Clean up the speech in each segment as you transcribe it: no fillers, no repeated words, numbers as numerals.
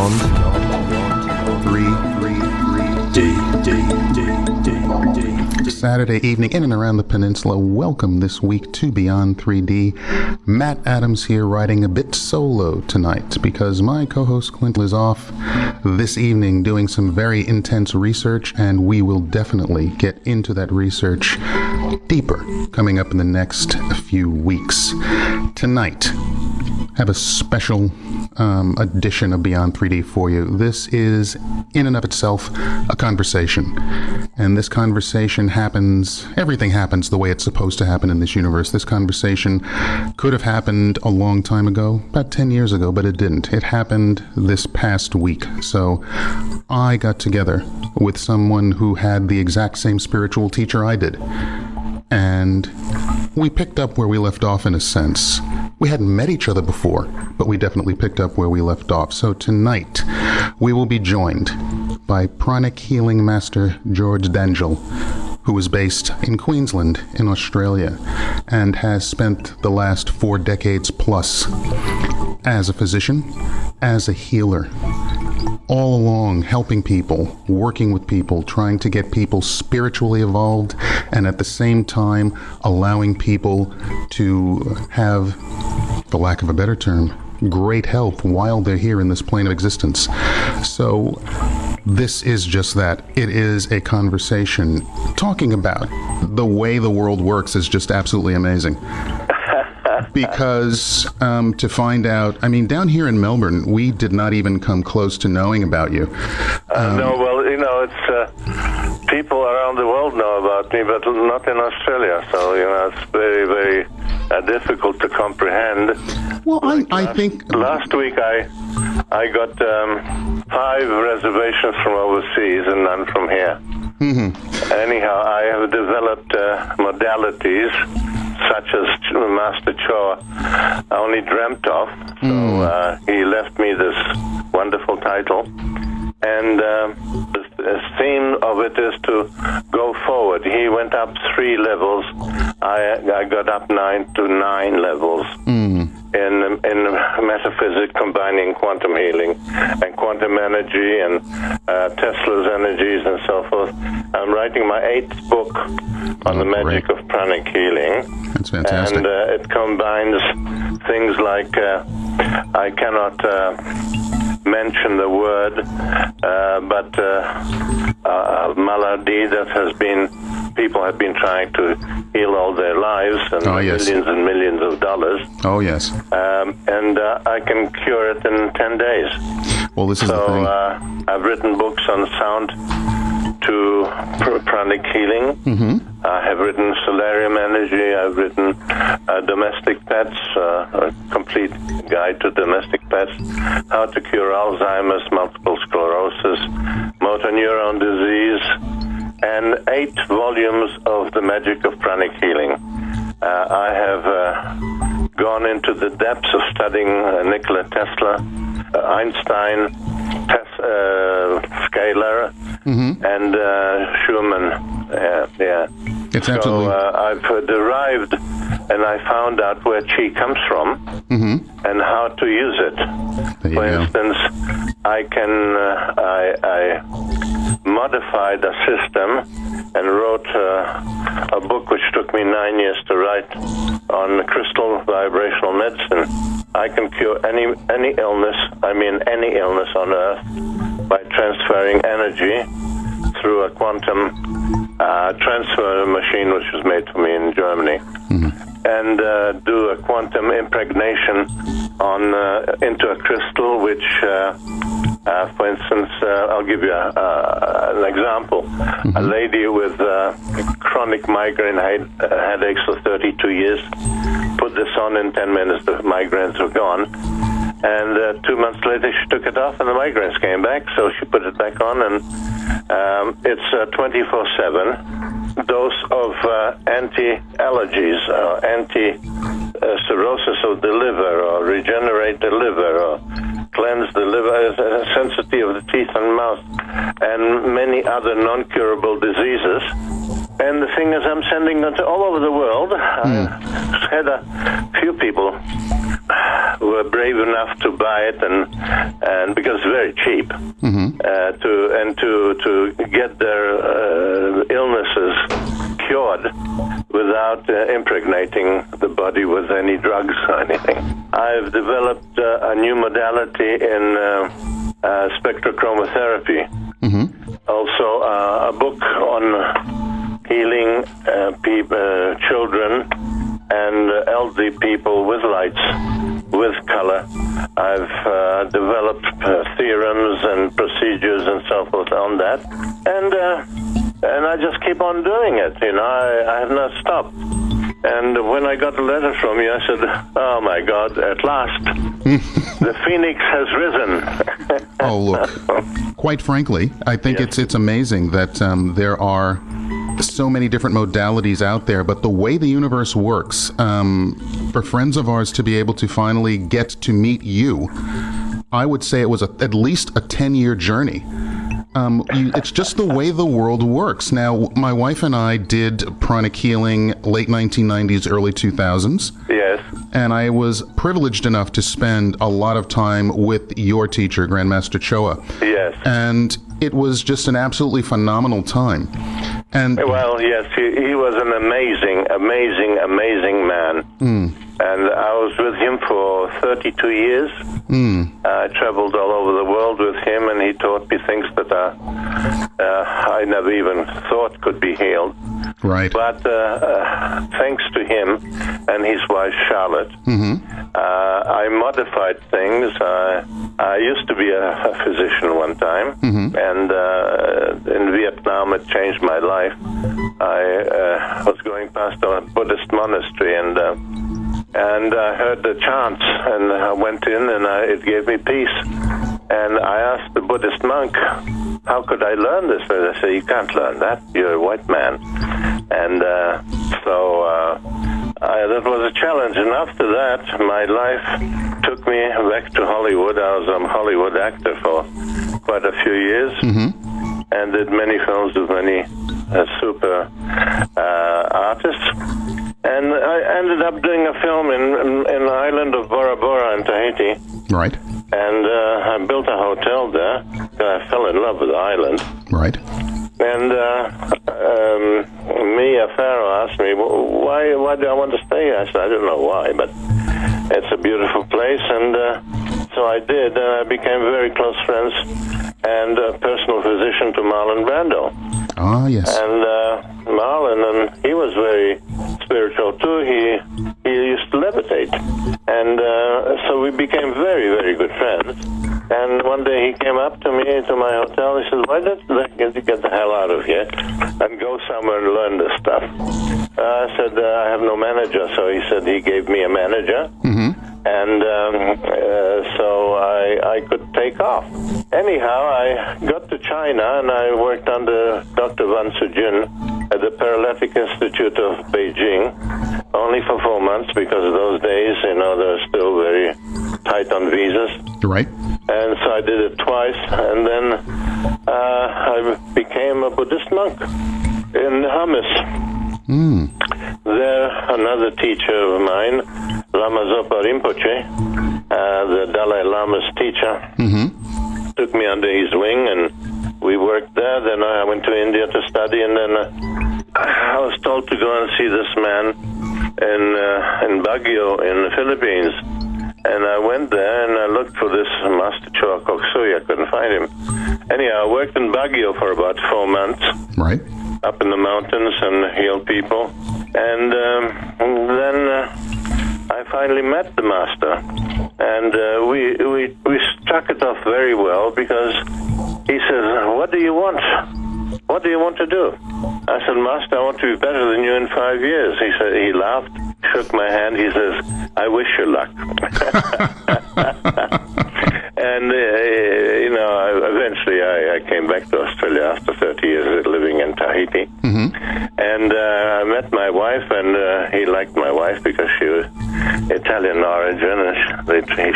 Beyond 3D. Saturday evening in and around the peninsula. Welcome this week to Beyond 3D. Matt Adams here, riding a bit solo tonight because my co-host Clint is off this evening doing some very intense research, and we will definitely get into that research deeper coming up in the next few weeks. Tonight, I have a special edition of Beyond 3D for you. This is, in and of itself, a conversation. And this conversation happens, everything happens the way it's supposed to happen in this universe. This conversation could have happened a long time ago, about 10 years ago, but it didn't. It happened this past week. So I got together with someone who had the exact same spiritual teacher I did. And we picked up where we left off in a sense. We hadn't met each other before, but we definitely picked up where we left off. So tonight, we will be joined by Pranic healing master George Dangel, who is based in Queensland in Australia and has spent the last 4 decades plus as a physician, as a healer, all along helping people, working with people, trying to get people spiritually evolved, and at the same time allowing people to have, for lack of a better term, great health while they're here in this plane of existence. So this is just that. It is a conversation. Talking about the way the world works is just absolutely amazing. Because to find out, I mean, down here in Melbourne, we did not even come close to knowing about you. No, well, you know, it's people around the world know about me, but not in Australia. So, you know, it's very, very difficult to comprehend. Well, I think last week I got 5 reservations from overseas and none from here. Mm-hmm. Anyhow, I have developed modalities such as Master Cho I only dreamt of. So he left me this wonderful title. And the theme of it is to go forward. He went up 3 levels. I got up 9 levels. In metaphysics, combining quantum healing and quantum energy and Tesla's energies and so forth. I'm writing my 8th book on the magic of pranic healing. That's fantastic. And it combines things like I cannot mention the word, but malady that people have been trying to heal all their lives, and millions and millions of dollars. Oh, yes. And I can cure it in 10 days. Well, this is the thing. I've written books on sound to pranic healing. Mm-hmm. I have written solarium energy. I've written domestic pets, a complete guide to domestic pets, how to cure Alzheimer's, multiple sclerosis, motor neuron disease, and 8 volumes of the magic of pranic healing. I have gone into the depths of studying Nikola Tesla, Einstein, Scalar, and Schumann. It's absolutely. I've derived and I found out where chi comes from and how to use it. For instance, I can I modified a system and wrote a book which took me 9 years to write on crystal vibrational medicine. I can cure any illness, any illness on Earth, by transferring energy through a quantum transfer machine which was made for me in Germany, and do a quantum impregnation into a crystal which, for instance, I'll give you an example. A lady with chronic migraine headaches for 32 years put this on in 10 minutes. The migraines were gone. And 2 months later, she took it off, and the migraines came back. So she put it back on, and it's a 24/7 dose of anti-allergies, anti-cirrhosis of the liver, or regenerate the liver, or cleanse the liver, sensitivity of the teeth and mouth, and many other non-curable diseases. And the thing is, I'm sending them to all over the world. I've had a few people were brave enough to buy it, and because it's very cheap, to get their illnesses cured without impregnating the body with any drugs or anything. I've developed a new modality in spectrochromotherapy. Also, a book on healing children and elderly people with lights, with color. I've developed theorems and procedures and so forth on that, and I just keep on doing it. I have not stopped. And when I got a letter from you, I said, "Oh my God! At last, the phoenix has risen." Oh, look! Quite frankly, I think it's amazing that there are so many different modalities out there, but the way the universe works, for friends of ours to be able to finally get to meet you, I would say it was at least a 10-year journey. It's just the way the world works. Now, my wife and I did pranic healing late 1990s, early 2000s. Yes. And I was privileged enough to spend a lot of time with your teacher, Grandmaster Choa. Yes. And it was just an absolutely phenomenal time. And well, yes, he was an amazing man. And I was with him for 32 years. I traveled all over the world with him, and he taught me things that I never even thought could be healed. Right. But thanks to him and his wife, Charlotte, I modified things. I used to be a physician one time, and in Vietnam it changed my life. I was going past a Buddhist monastery, and I heard the chants, and I went in, and it gave me peace. And I asked the Buddhist monk, how could I learn this? And I said, you can't learn that. You're a white man. And so that was a challenge. And after that, my life took me back to Hollywood. I was a Hollywood actor for quite a few years, and did many films with many super artists. And I ended up doing a film in the island of Bora Bora in Tahiti. Right. And I built a hotel there. I fell in love with the island. Right. And Mia Farrow asked me, why do I want to stay here? I said, I don't know why, but it's a beautiful place. And so I did. And I became very close friends and a personal physician to Marlon Brando. Ah, yes. And Marlon, and he was very spiritual too. He used to levitate, and so we became very, very good friends. And one day he came up to me to my hotel. He said, "Why don't you get the hell out of here and go somewhere and learn this stuff?" I said, "I have no manager." So he said he gave me a manager, and so I could take off. Anyhow, I got to China, and I worked under Dr. Wan Sujun at the Paralytic Institute of Beijing, only for 4 months, because those days, they were still very tight on visas. Right. And so I did it twice, and then I became a Buddhist monk in Hamis. There, another teacher of mine, Lama Zopa Rinpoche, the Dalai Lama's teacher, took me under his wing, and we worked there. Then I went to India to study, and then I was told to go and see this man in Baguio in the Philippines. And I went there, and I looked for this Master Choa Kok Sui. I couldn't find him. Anyhow, I worked in Baguio for about 4 months. Right. Up in the mountains and healed people. And then I finally met the Master. And we struck it off very well, because he says, "What do you want? What do you want to do?" I said, "Master, I want to be better than you in 5 years." He said, he laughed, shook my hand. He says, "I wish you luck." And, eventually I came back to Australia after 30 years living in Tahiti. And I met my wife, and he liked my wife because she was Italian origin, and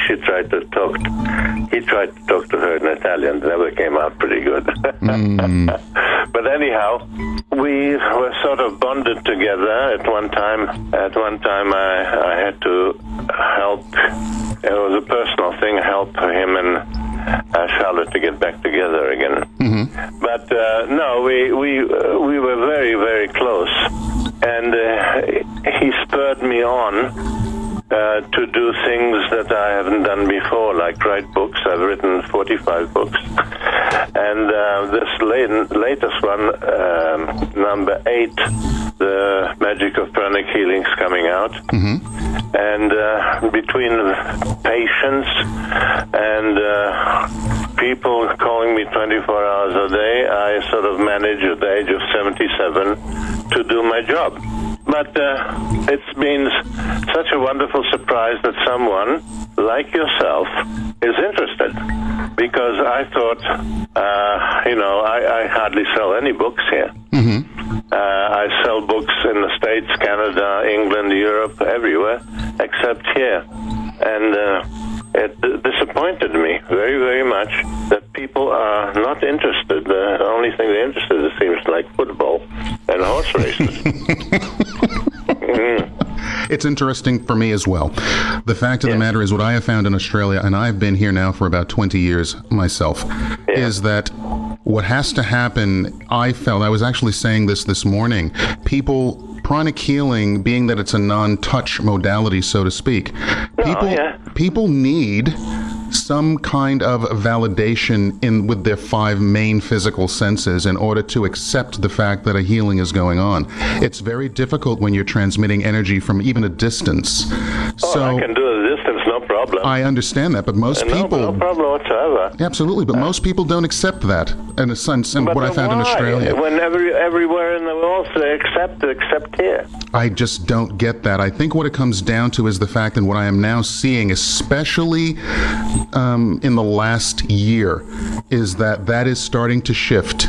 he tried to talk to her in Italian. It never came out pretty good. But anyhow, we were sort of bonded together at one time. At one time, I had to help. It was a personal thing, help him and Charlotte to get back together again. Mm-hmm. But no, we were very, very close, and he spurred me on to do things that I haven't done before, like write books. I've written 45 books, and this latest one, number 8, The Magic of Pranic Healing, is coming out. Mm-hmm. And between patients and people calling me 24 hours a day, I sort of manage at the age of 77 to do my job. But it's been such a wonderful surprise that someone like yourself is interested. Because I thought, I hardly sell any books here. Mm-hmm. I sell books in the States, Canada, England, Europe, everywhere, except here. And it disappointed me very, very much that people are not interested. The only thing they're interested in seems like football and horse races. It's interesting for me as well. The fact of the matter is, what I have found in Australia, and I've been here now for about 20 years myself, is that what has to happen, I was actually saying this morning, pranic healing, being that it's a non-touch modality, so to speak, people need some kind of validation with their 5 main physical senses in order to accept the fact that a healing is going on. It's very difficult when you're transmitting energy from even a distance. So I can do a distance, no problem. I understand that, but most people... No problem whatsoever. Absolutely, but most people don't accept that, in a sense, and what I found in Australia. When everywhere in the world they accept here. I just don't get that. I think what it comes down to is the fact, and what I am now seeing, especially in the last year, is that is starting to shift.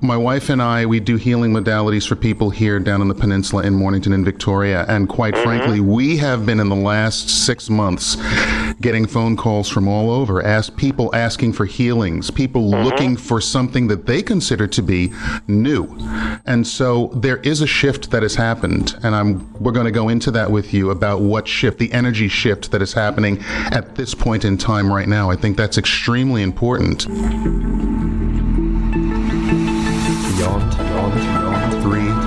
My wife and I, we do healing modalities for people here down in the peninsula in Mornington and Victoria, and quite frankly, we have been in the last 6 months getting phone calls from all over, people asking for healings, people looking for something that they consider to be new. And so there is a shift that has happened, and we're going to go into that with you about what shift, the energy shift that is happening at this point in time right now. I think that's extremely important. Beyond 3D.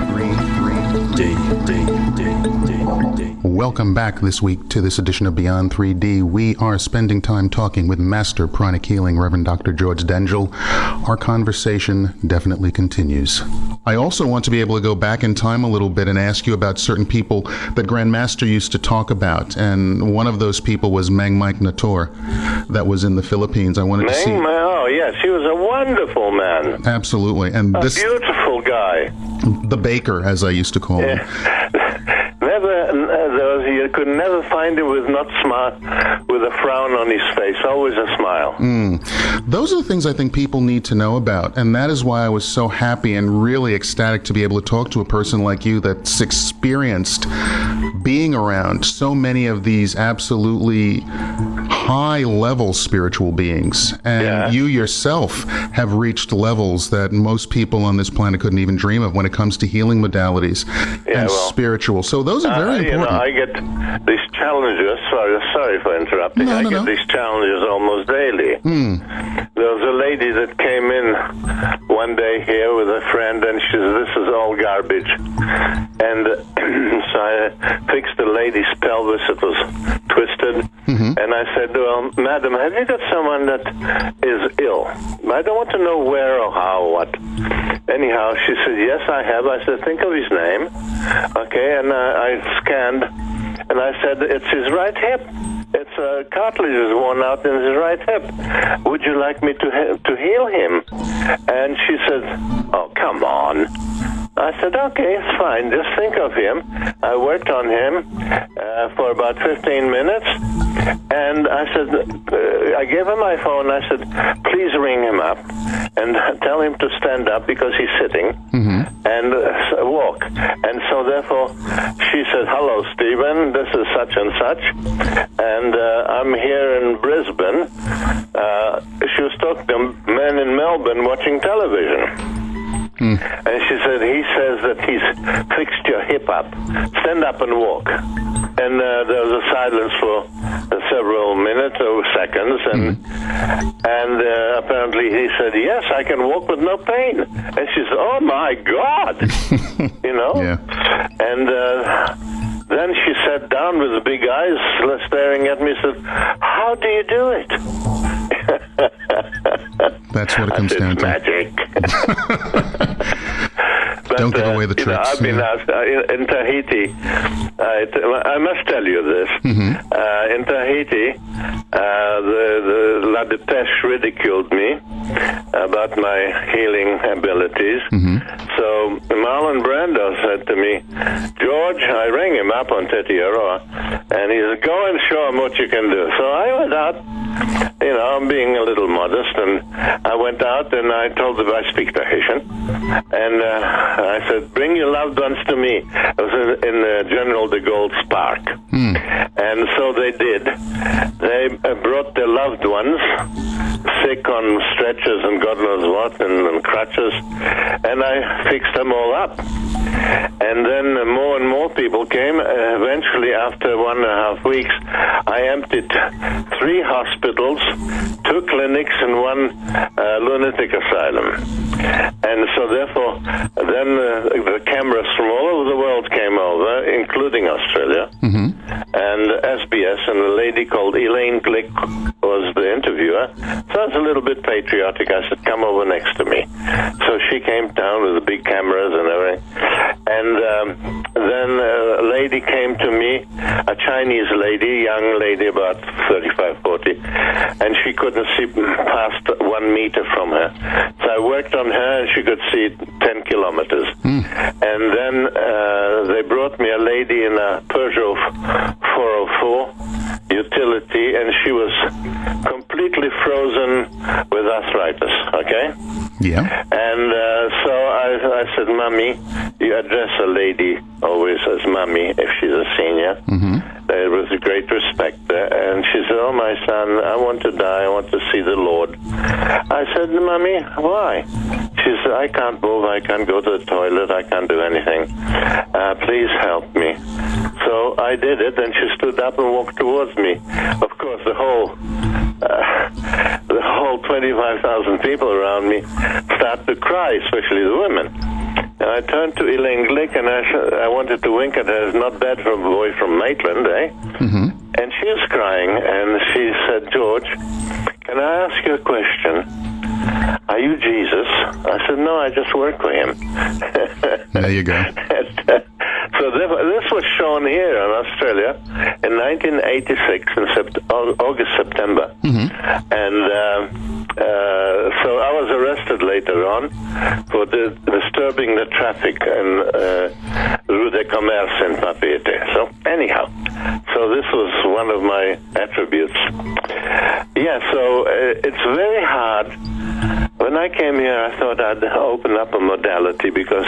Welcome back this week to this edition of Beyond 3D. We are spending time talking with Master Pranic Healing, Reverend Dr. George Dangel. Our conversation definitely continues. I also want to be able to go back in time a little bit and ask you about certain people that Grand Master used to talk about, and one of those people was Mang Mike Nator, that was in the Philippines. I wanted to see... Oh, yes, he was a wonderful man. Absolutely. And a beautiful guy. The baker, as I used to call him. You could never find him with a frown on his face, always a smile. Those are the things I think people need to know about, and that is why I was so happy and really ecstatic to be able to talk to a person like you that's experienced being around so many of these absolutely high-level spiritual beings, and you yourself have reached levels that most people on this planet couldn't even dream of when it comes to healing modalities and spiritual. So those are very important. I get these challenges. Sorry for interrupting. I get these challenges almost daily. There was a lady that came in one day here with a friend, and she said, "This is all garbage." And so I fixed the lady's pelvis. It was twisted. And I said, "Well, madam, have you got someone that is ill? I don't want to know where or how or what." Anyhow, she said, "Yes, I have." I said, "Think of his name." Okay, and I scanned, and I said, "It's his right hip. Its cartilage is worn out in his right hip. Would you like me to heal him?" And she said, "Oh, come on." I said, "Okay, it's fine. Just think of him." I worked on him for about 15 minutes, and I said, I gave him my phone. I said, "Please ring him up and tell him to stand up because he's sitting and walk." And so therefore, she said, "Hello, Stephen. This is such and such, and I'm here in Brisbane." She was talking to men in Melbourne watching television. And she said, "He up. Stand up and walk. And there was a silence for several minutes or seconds, and apparently he said, yes, I can walk with no pain. And she said, oh my God, you know? Yeah. And then she sat down with the big eyes staring at me and said, how do you do it? That's what it comes down to. Magic. But, don't give away the tricks. I've been asked, in Tahiti, I must tell you this. In Tahiti, the La Dépêche ridiculed me about my healing abilities. So Marlon Brando said to me, George, I rang him up on Tetiaroa, and he said, go and show him what you can do. So I went out, you know, I'm being a little modest, and I went out and I told them I speak Tahitian, and I said, bring your loved ones to me. I was in General de Gaulle's park. And so they did. They brought their loved ones, sick on stretchers and God knows what, and crutches, and I fixed them all up. And then more and more people came. Eventually, after 1.5 weeks, I emptied 3 hospitals, 2 clinics, and 1 lunatic asylum. And so therefore, then the cameras from all over the world came over, including Australia, and SBS, and a lady called Elaine Glick was the interviewer. So I was a little bit patriotic. I said, come over next to me. So she came down with the big cameras and everything. And then a lady came to me, a Chinese lady, young lady, about 35, 40, and she couldn't see past 1 meter from her. So I worked on her, and she could see 10 kilometers. And then they brought me a lady in a Peugeot 404 utility, and she was completely frozen with arthritis, okay? Yeah. And so I said, Mommy, you address a lady always as Mommy if she's a senior. There was a great respect there. And she said, oh, my son, I want to die. I want to see the Lord. I said, Mommy, why? She said, I can't move. I can't go to the toilet. I can't do anything. Please help me. So I did it, and she stood up and walked towards me. Of course, the whole 25,000 people around me started to cry, especially the women. And I turned to Elaine Glick, and I wanted to wink at her. It's not bad for a boy from Maitland, eh? And she was crying, and she said, George, can I ask you a question? Are you Jesus? I said, no, I just work for him. There you go. So this was shown here in Australia in 1986 in August, September. And so I was arrested later on for disturbing the traffic in Rue de Commerce in Papeete. So anyhow, so this was one of my attributes. Yeah, so it's very hard. When I came here, I thought I'd open up a modality because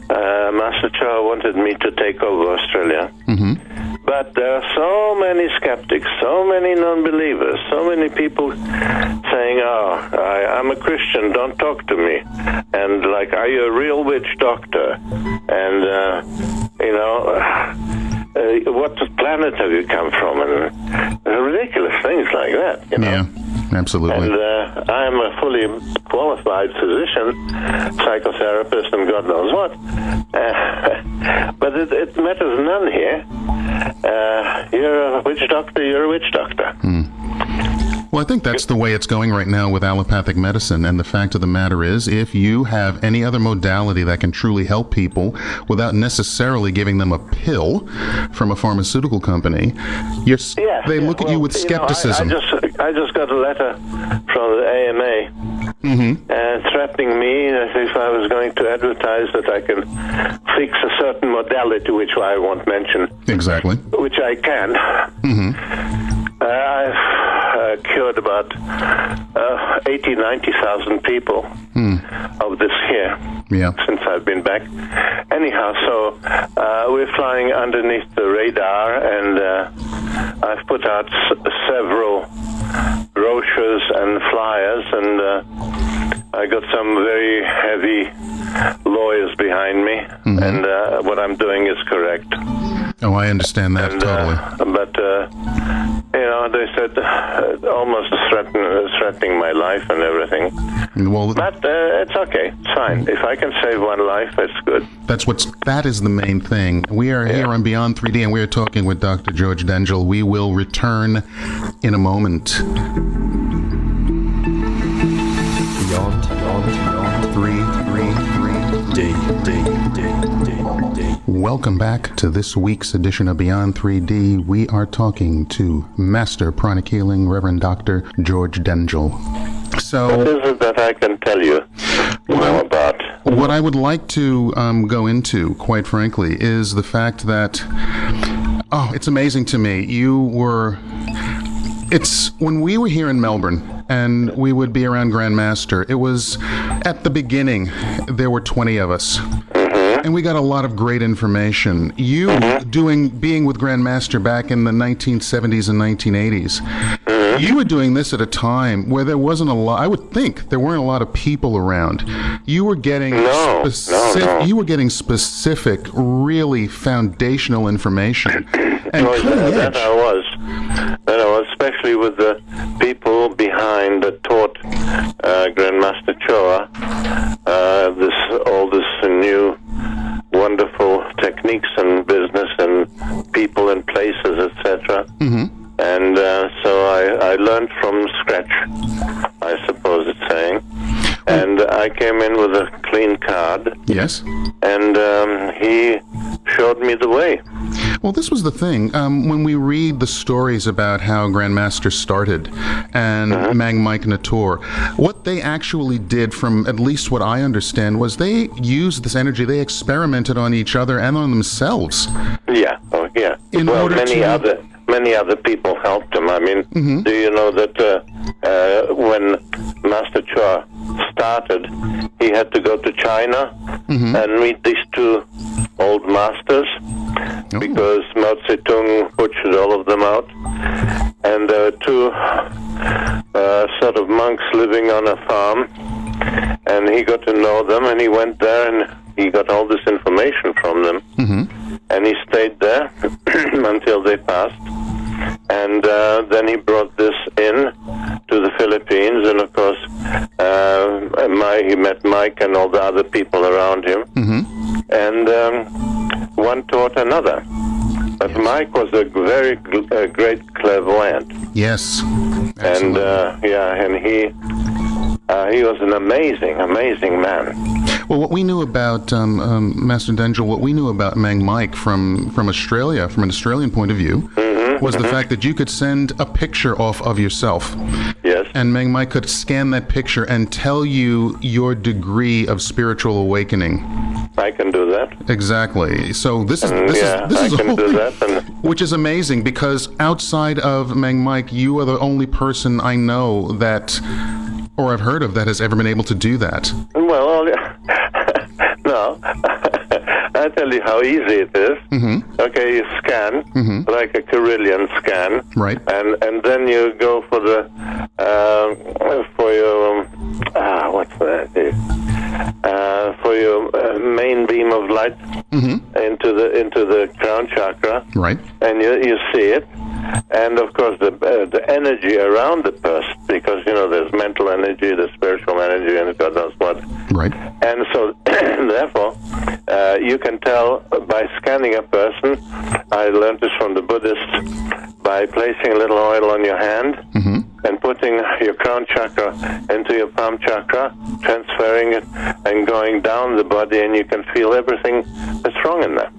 Master Choa wanted me to take over Australia. But there are so many skeptics, so many non-believers, so many people saying, oh, I'm a Christian, don't talk to me. And like, are you a real witch doctor? And, you know, what planet have you come from? And ridiculous things like that, you know? Yeah, absolutely. And I'm a fully qualified physician, psychotherapist, and God knows what. But it matters none here. You're a witch doctor, you're a witch doctor. Well, I think that's the way it's going right now with allopathic medicine. And the fact of the matter is, if you have any other modality that can truly help people without necessarily giving them a pill from a pharmaceutical company, they look at you with skepticism. I just got a letter from the AMA threatening me as if I was going to advertise that I can fix a certain modality, which I won't mention. Exactly. Which I can. I've cured about 80,000, 90,000 people of this here since I've been back. Anyhow, so we're flying underneath the radar, and I've put out several brochures and flyers, and I got some very heavy lawyers behind me, and what I'm doing is correct. Oh, I understand that totally. But they said almost threatening my life and everything. Well, but it's okay. It's fine. If I can save one life, it's good. That is the main thing. We are here on Beyond 3D, and we are talking with Dr. George Dangel. We will return in a moment. Beyond 3D. Welcome back to this week's edition of Beyond 3D. We are talking to Master Pranic Healing, Reverend Dr. George Dangel. So, what is it that I can tell you about? What I would like to go into, quite frankly, is the fact that, it's amazing to me. When we were here in Melbourne, and we would be around Grandmaster, it was, at the beginning, there were 20 of us. And we got a lot of great information. You being with Grandmaster back in the 1970s and 1980s, you were doing this at a time where there wasn't a lot, I would think, there weren't a lot of people around. You were getting You were getting specific, really foundational information. And that I was, especially with the people behind that taught Grandmaster Choa all this new wonderful techniques and business and people and places, etc. And so I learned from scratch, I suppose it's saying. And I came in with a clean card. Yes. And he showed me the way. Well, this was the thing. When we read the stories about how Grandmaster started and Mag Mike Natur, what they actually did, from at least what I understand, was they used this energy, they experimented on each other and on themselves. Yeah, many other people helped him. I mean, do you know that when Master Choa started, he had to go to China and meet these two old masters because Mao Zedong butchered all of them out. And there were two sort of monks living on a farm, and he got to know them, and he went there and he got all this information from them. And he stayed there until they passed. And then he brought this in to the Philippines, and of course, he met Mike and all the other people around him, and one taught another. But Mike was a very great clairvoyant. Yes, absolutely. And he was an amazing man. Well, what we knew about Master Dangel, what we knew about Mang Mike from Australia, from an Australian point of view, was the fact that you could send a picture off of yourself. Yes. And Mang Mike could scan that picture and tell you your degree of spiritual awakening. I can do that. Exactly. So this is I can do that, which is amazing, because outside of Mang Mike, you are the only person I know that, or I've heard of, that has ever been able to do that. Well, no. I tell you how easy it is. Okay, you scan like a Carillion scan, right? And then you go for the for your for your main beam of light into the crown chakra, right? And you see it. And of course, the energy around the person, because there's mental energy, there's spiritual energy, and God knows what. Right. And so, therefore, you can tell by scanning a person. I learned this from the Buddhists, by placing a little oil on your hand and putting your crown chakra into your palm chakra, transferring it, and going down the body, and you can feel everything that's wrong in there.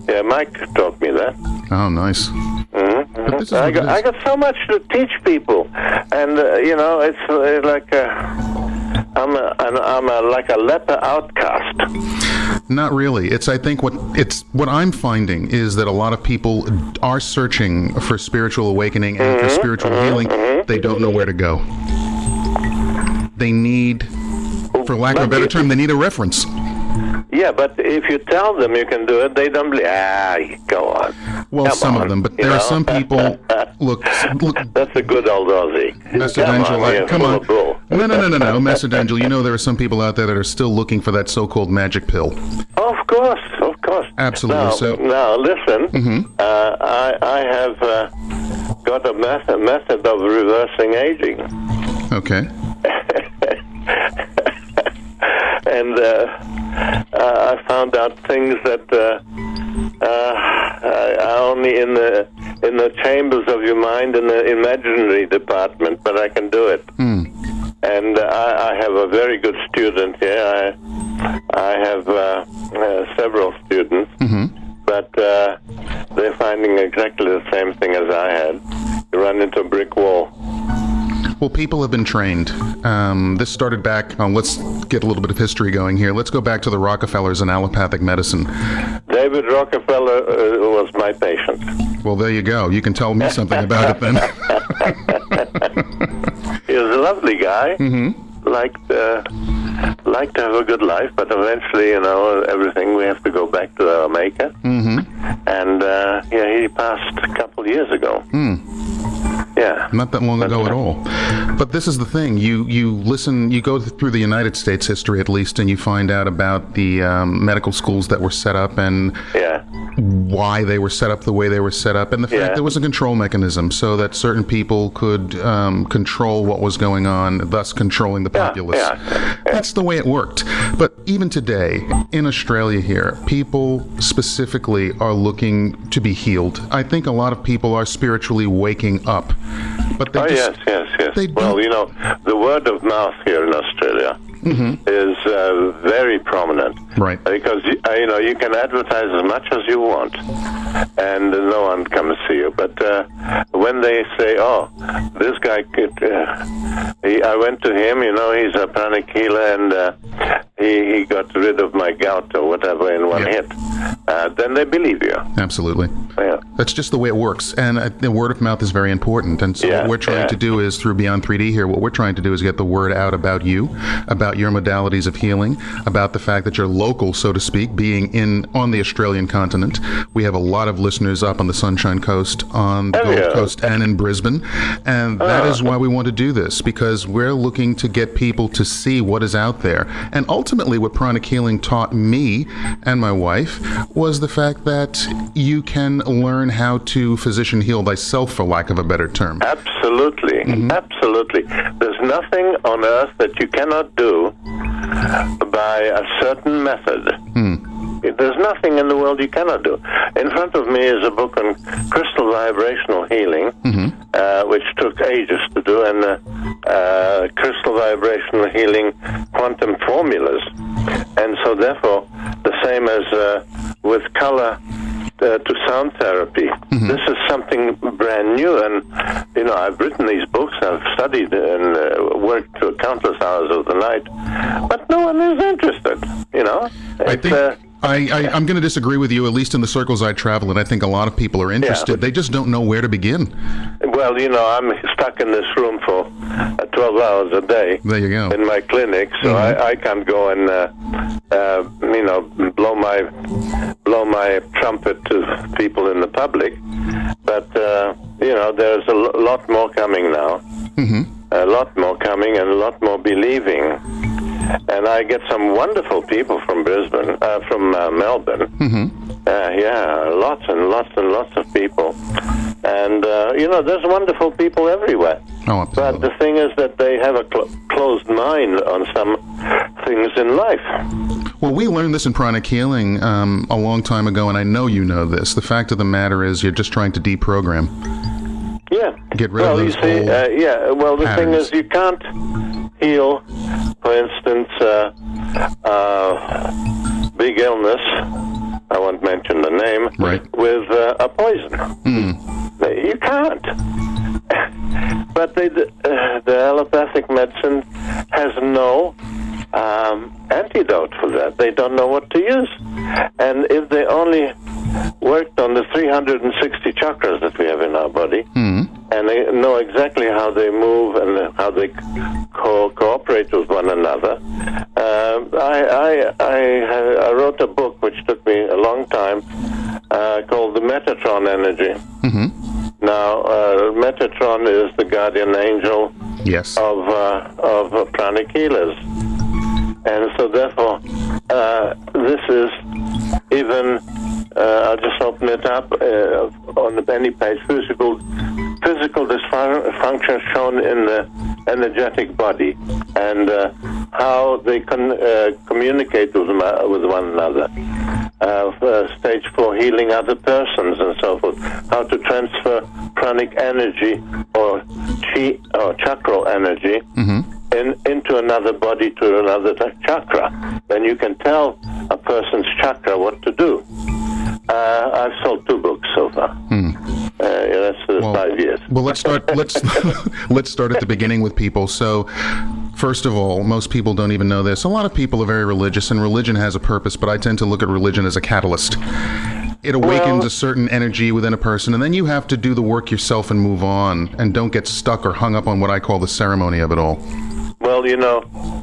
Yeah, Mike taught me that. Oh, nice. I got so much to teach people, and it's like I'm like a leper outcast. Not really. I think what I'm finding is that a lot of people are searching for spiritual awakening and for spiritual healing. They don't know where to go. They need, for lack of a better term, they need a reference. Yeah, but if you tell them you can do it, they don't believe. Go on. Well, Come some on, of them, but there are some people. Look. That's a good old Aussie. Mr. Dangel, come on. No, Master Dangel, you know there are some people out there that are still looking for that so-called magic pill. Of course. Absolutely. Now listen, I have got a method of reversing aging. Okay. And I found out things that are only in the chambers of your mind in the imaginary department, but I can do it. And I have a very good student here. I have several students, but they're finding exactly the same thing as I had. You run into a brick wall. Well, people have been trained. This started back, let's get a little bit of history going here. Let's go back to the Rockefellers and allopathic medicine. David Rockefeller was my patient. Well, there you go. You can tell me something about it then. He was a lovely guy. Liked to have a good life, but eventually, everything, we have to go back to our maker. And, he passed a couple years ago. Yeah. Not that long ago at all. But this is the thing. You listen, you go through the United States history at least, and you find out about the medical schools that were set up and why they were set up the way they were set up, and the fact there was a control mechanism so that certain people could control what was going on, thus controlling the populace. That's the way it worked. But even today, in Australia here, people specifically are looking to be healed. I think a lot of people are spiritually waking up. But they yes. Well, the word of mouth here in Australia is very prominent. Right. Because, you can advertise as much as you want, and no one comes to see you. But when they say, this guy, I went to him, he's a Pranic healer, and he got rid of my gout or whatever in one hit, then they believe you. Absolutely. Yeah. That's just the way it works. And the word of mouth is very important. And so what we're trying to do is, through Beyond 3D here, what we're trying to do is get the word out about you, about your modalities of healing, about the fact that you're local, so to speak, being on the Australian continent. We have a lot of listeners up on the Sunshine Coast, on the Gold Coast, and in Brisbane. And that is why we want to do this, because we're looking to get people to see what is out there. And ultimately, what Pranic Healing taught me and my wife was the fact that you can learn how to physician heal thyself, for lack of a better term. Absolutely. Absolutely. There's nothing on earth that you cannot do by a certain method. There's nothing in the world you cannot do. In front of me is a book on crystal vibrational healing, which took ages to do, and crystal vibrational healing quantum formulas. And so therefore, the same as with color to sound therapy, this is something brand new. And, I've written these books, I've studied and worked to countless hours of the night, but no one is interested, I'm going to disagree with you, at least in the circles I travel, and I think a lot of people are interested. They just don't know where to begin. Well, I'm stuck in this room for 12 hours a day. There you go. In my clinic, so I can't go and, blow my trumpet to people in the public. But, there's a lot more coming now. A lot more coming and a lot more believing. And I get some wonderful people from Brisbane, from Melbourne. Lots and lots and lots of people. And, there's wonderful people everywhere. Oh, absolutely. But the thing is that they have a closed mind on some things in life. Well, we learned this in Pranic Healing a long time ago, and I know you know this. The fact of the matter is you're just trying to deprogram. Yeah. Get rid of those old the patterns. thing is you can't heal, for instance, big illness, I won't mention the name, with a poison. You can't. But the allopathic medicine has no antidote for that. They don't know what to use. And if they only worked on the 360 chakras that we have in our body, and they know exactly how they move and how they cooperate with one another. I wrote a book which took me a long time called The Metatron Energy. Now, Metatron is the guardian angel yes. of pranic healers. And so therefore, this is even, I'll just open it up on any page, physical dysfunction shown in the energetic body, and how they can communicate with one another. Stage 4, healing other persons and so forth. How to transfer pranic energy or chi or chakral energy into another body to another chakra. Then you can tell a person's chakra what to do. I've sold 2 books so far. That's 5 years. Well, let's start at the beginning with people. So, first of all, most people don't even know this. A lot of people are very religious, and religion has a purpose, but I tend to look at religion as a catalyst. It awakens a certain energy within a person, and then you have to do the work yourself and move on, and don't get stuck or hung up on what I call the ceremony of it all. Well,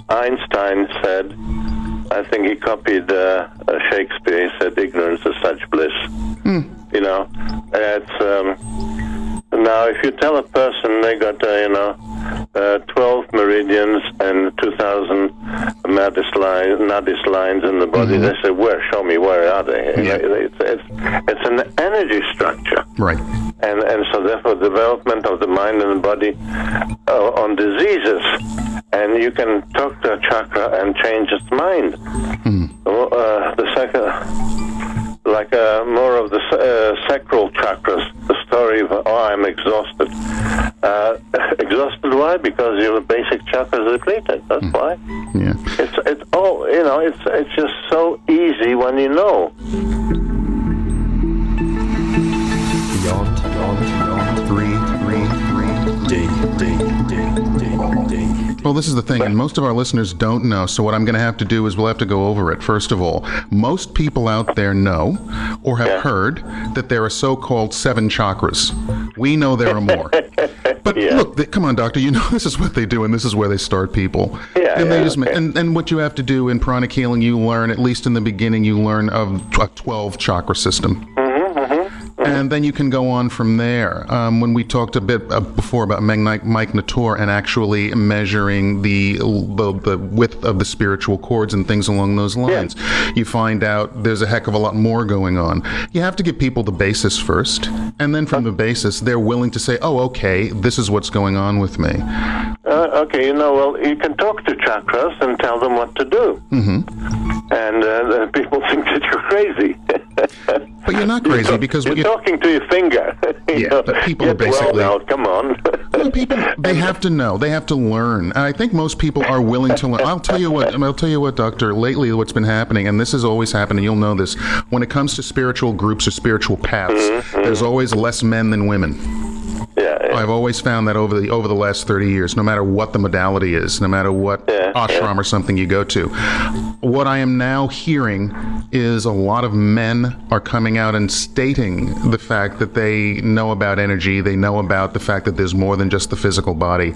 Einstein said, I think he copied Shakespeare, he said, ignorance is such bliss. It's now if you tell a person they got 12 meridians and 2,000 nadis lines in the body, they say, where? Show me, where are they? It's an energy structure, right? And so therefore development of the mind and the body on diseases, and you can talk to a chakra and change its mind. The second, like more of the sacral chakras, the story of, I'm exhausted. Exhausted, why? Because your basic chakras are depleted. That's why. Yeah. It's all, it's just so easy when you know. Beyond 3. Well, this is the thing, and most of our listeners don't know, so what I'm going to have to do is we'll have to go over it. First of all, most people out there know or have heard that there are so-called 7 chakras. We know there are more. But look, come on, doctor, this is what they do, and this is where they start people. And what you have to do in pranic healing, you learn, at least in the beginning, you learn of a 12 chakra system. And then you can go on from there. When we talked a bit before about Mike Nator and actually measuring the width of the spiritual cords and things along those lines, you find out there's a heck of a lot more going on. You have to give people the basis first, and then from the basis, they're willing to say, oh, okay, this is what's going on with me. Okay, well, you can talk to chakras and tell them what to do. And people think that you're crazy. But you're not crazy because you're talking to your finger. But people are basically. Well, now, come on. People, they have to know. They have to learn. And I think most people are willing to learn. I'll tell you what, Doctor. Lately, what's been happening, and this has always happened, and you'll know this. When it comes to spiritual groups or spiritual paths, there's always less men than women. I've always found that over the last 30 years, no matter what the modality is, no matter what ashram or something you go to. What I am now hearing is a lot of men are coming out and stating the fact that they know about energy, they know about the fact that there's more than just the physical body.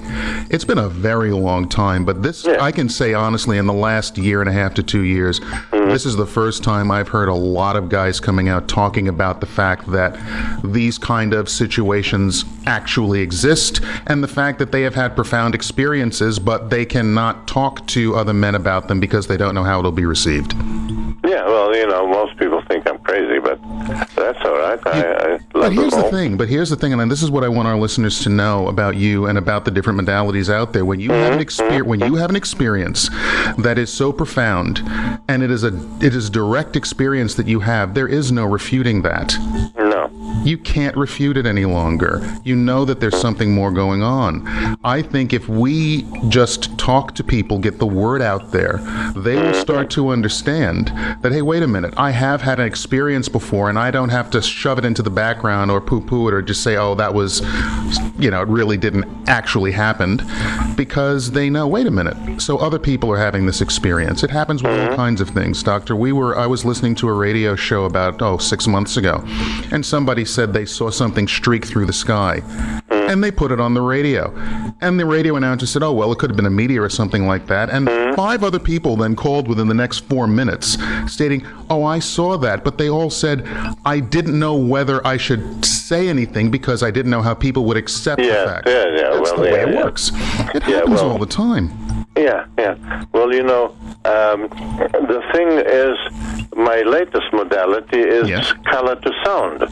It's been a very long time, but this, I can say honestly, in the last year and a half to 2 years, this is the first time I've heard a lot of guys coming out talking about the fact that these kind of situations actually exist, and the fact that they have had profound experiences, but they cannot talk to other men about them because they don't know how it'll be received. Yeah, well, most people think I'm crazy, but that's all right. I love But here's the thing, and this is what I want our listeners to know about you and about the different modalities out there. When you have an experience that is so profound, and it is direct experience that you have, there is no refuting that. No. You can't refute it any longer. You know that there's something more going on. I think if we just talk to people, get the word out there, they will start to understand that, hey, wait a minute, I have had an experience before, and I don't have to shove it into the background or poo-poo it or just say, oh, that was, it really didn't actually happen, because they know, wait a minute, so other people are having this experience. It happens with all kinds of things. Doctor, I was listening to a radio show about, 6 months ago, and somebody said they saw something streak through the sky. and they put it on the radio. And the radio announcer said, oh, well, it could have been a meteor or something like that. And 5 other people then called within the next 4 minutes stating, oh, I saw that. But they all said, I didn't know whether I should say anything because I didn't know how people would accept the fact. That's the way it works. It happens all the time. Yeah. Well, the thing is, my latest modality is color to sound.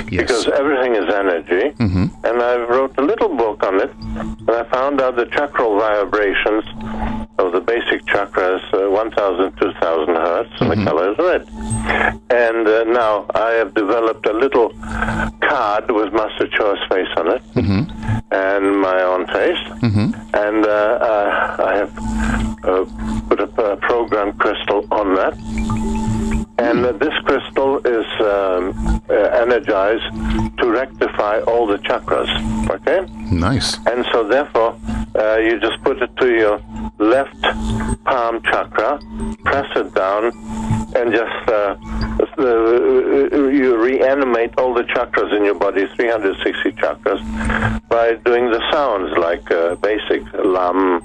Yes. Because everything is energy. And I wrote a little book on it, and I found out the chakral vibrations of the basic chakras, 1,000, 2,000 hertz, and the color is red. And now I have developed a little card with Master Cho's face on it, and my own face, and I have put a program crystal on that. And this crystal is energized to rectify all the chakras, okay? Nice. And so therefore, you just put it to your left palm chakra, press it down, and just you reanimate all the chakras in your body, 360 chakras, by doing the sounds like basic lam,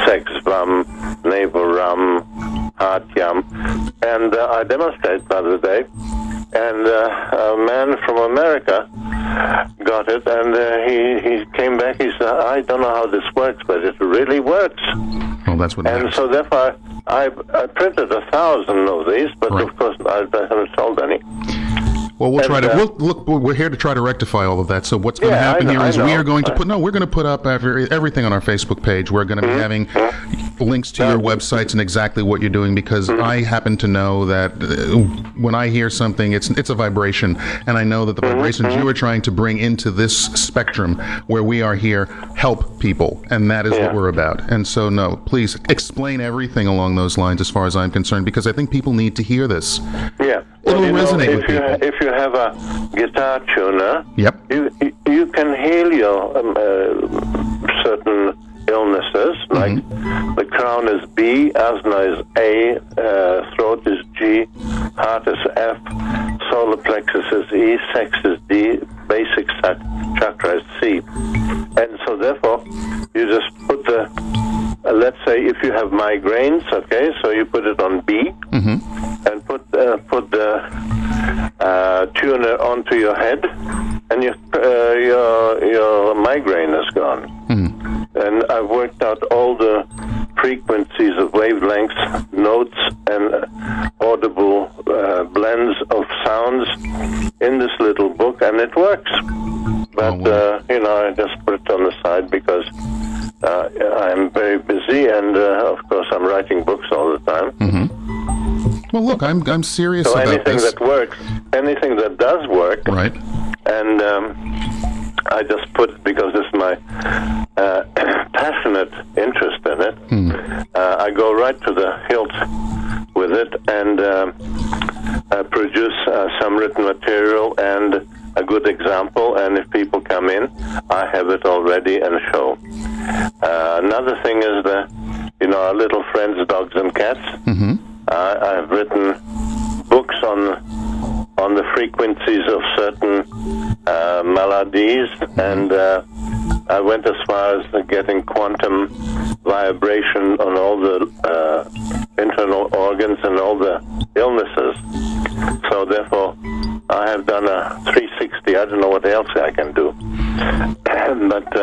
sex vam, navel ram, heart yam. And I demonstrated the other day, and a man from America got it, and he came back. He said, I don't know how this works, but it really works. Well, that's what matters. And so therefore, I printed 1,000 of these, but of course I haven't sold any. Well, we'll try to look. We're here to try to rectify all of that. So what's going to happen here is we are going to we're going to put up everything on our Facebook page. We're going to be having links to your websites and exactly what you're doing, because I happen to know that when I hear something, it's a vibration, and I know that the vibrations you are trying to bring into this spectrum where we are here help people, and that is what we're about. And so, no, please explain everything along those lines as far as I'm concerned, because I think people need to hear this. Yeah. It'll resonate with people. If you have a guitar tuner, you can heal your certain illnesses, like the crown is B, asthma is A, throat is G, heart is F, solar plexus is E, sex is D, basic chakra is C. And so therefore, you just put the, let's say if you have migraines, okay, so you put it on B, and put the tuner onto your head, and your migraine is gone. And I've worked out all the frequencies of wavelengths, notes, and audible blends of sounds in this little book, and it works. But, I just put it on the side because I'm very busy, and of course I'm writing books all the time. Well, look, I'm serious so about anything this. that works, anything that does work, right? And I just put it because it's my passionate interest in it. I go right to the hilt with it and produce some written material and a good example. And if people come in, I have it already and show. Another thing is our little friends, dogs and cats. I've written books on the frequencies of certain melodies, and I went as far as getting quantum vibration on all the internal organs and all the illnesses. So therefore, I have done a 360. I don't know what else I can do, but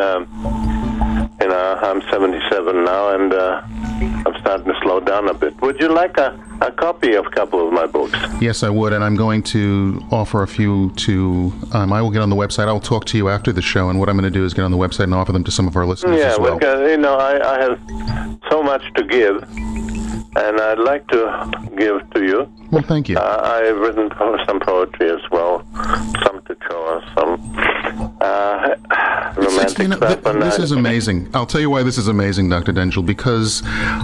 I'm 77 now, and I'm starting to slow down a bit. Would you like a copy of a couple of my books? Yes, I would, and I'm going to offer a few to, I will get on the website. I'll talk to you after the show, and what I'm going to do is get on the website and offer them to some of our listeners as well. I have so much to give, and I'd like to give to you. Well, thank you. I've written some poetry as well, some to show us, some romantic stuff. This is amazing. I'll tell you why this is amazing, Dr. Dangel, because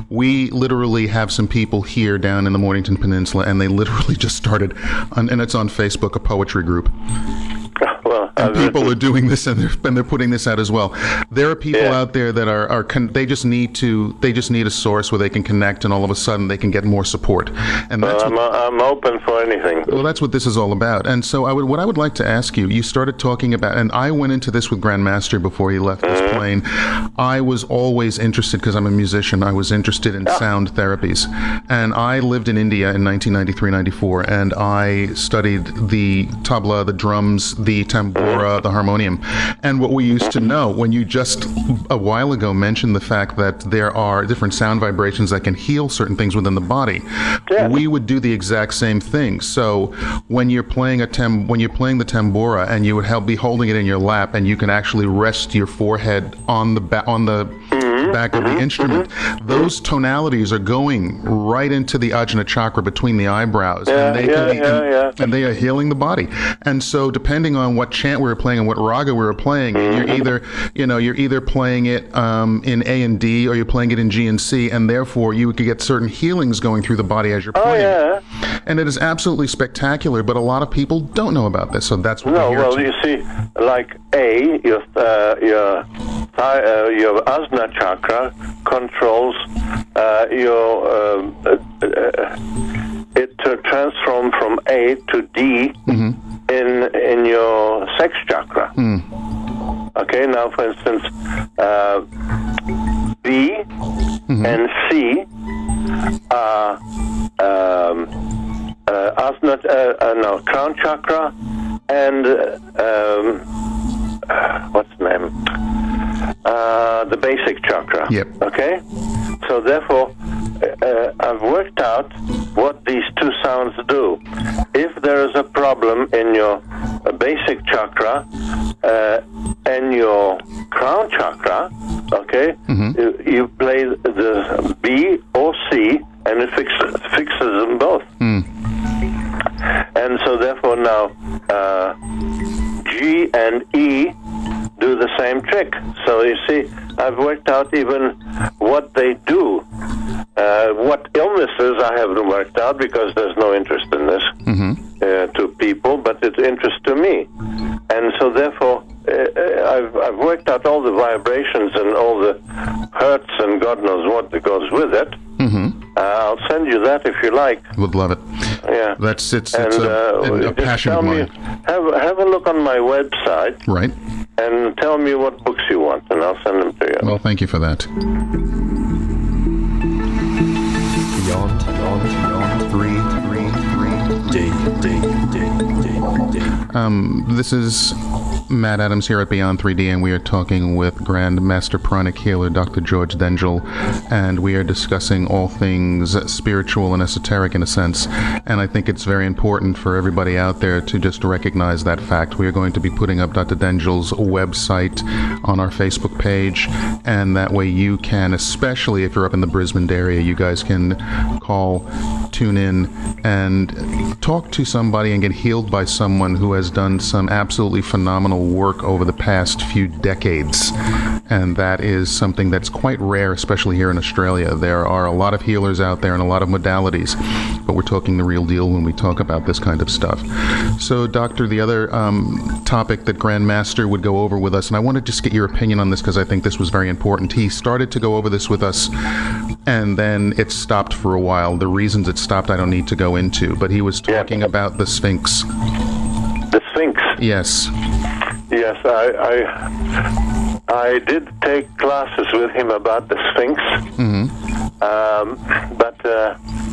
we literally have some people here down in the Mornington Peninsula, and they literally just started, and it's on Facebook, a poetry group. Well, and people are doing this, and they're putting this out as well. There are people out there that are they just need a source where they can connect, and all of a sudden they can get more support. And that's I'm open for anything. Well, that's what this is all about. And so what I would like to ask you started talking about, and I went into this with Grandmaster before he left this plane. I was always interested, because I'm a musician, I was interested in sound therapies. And I lived in India in 1993-94, and I studied the tabla, the drums, the tambura, the harmonium. And what we used to know, when you just a while ago mentioned the fact that there are different sound vibrations that can heal certain things within the body, we would do the exact same thing. So when you're playing the tambura, and you would be holding it in your lap, and you can actually rest your forehead on the back of the instrument, those tonalities are going right into the Ajna chakra between the eyebrows, and they are healing the body. And so, depending on what chant we were playing and what raga we were playing, you're either playing it in A and D, or you're playing it in G and C, and therefore you could get certain healings going through the body as you're playing. And it is absolutely spectacular, but a lot of people don't know about this, so that's what we're here to. You see, like A, your Ajna chakra controls it transforms from A to D in your sex chakra. Okay, now for instance, B and C are crown chakra and what's the name? The basic chakra. Yep. Okay? So therefore, I've worked out what these two sounds do. If there is a problem in your basic chakra and your crown chakra, okay, you play the B or C, and it fixes them both. And so therefore now G and E do the same trick. So you see, I've worked out even what they do. What illnesses I haven't worked out, because there's no interest in this to people, but it's interest to me. And so therefore, I've worked out all the vibrations and all the hurts and God knows what that goes with it. I'll send you that if you like. Would love it. Yeah. It's a passion of mine. Have a look on my website. Right. And tell me what books you want, and I'll send them to you. Well, thank you for that. Beyond 333 D. This is Matt Adams here at Beyond 3D, and we are talking with Grand Master Pranic Healer, Dr. George Dangel, and we are discussing all things spiritual and esoteric in a sense. And I think it's very important for everybody out there to just recognize that fact. We are going to be putting up Dr. Dangel's website on our Facebook page, and that way you can, especially if you're up in the Brisbane area, you guys can call, tune in, and talk to somebody and get healed by someone who has done some absolutely phenomenal work over the past few decades. And that is something that's quite rare, especially here in Australia. There are a lot of healers out there and a lot of modalities, but we're talking the real deal when we talk about this kind of stuff. So, Doctor, the other topic that Grandmaster would go over with us, and I want to just get your opinion on this because I think this was very important. He started to go over this with us, and then it stopped for a while. The reasons it stopped I don't need to go into, but he was talking about the Sphinx. The Sphinx? Yes. Yes, I did take classes with him about the Sphinx, but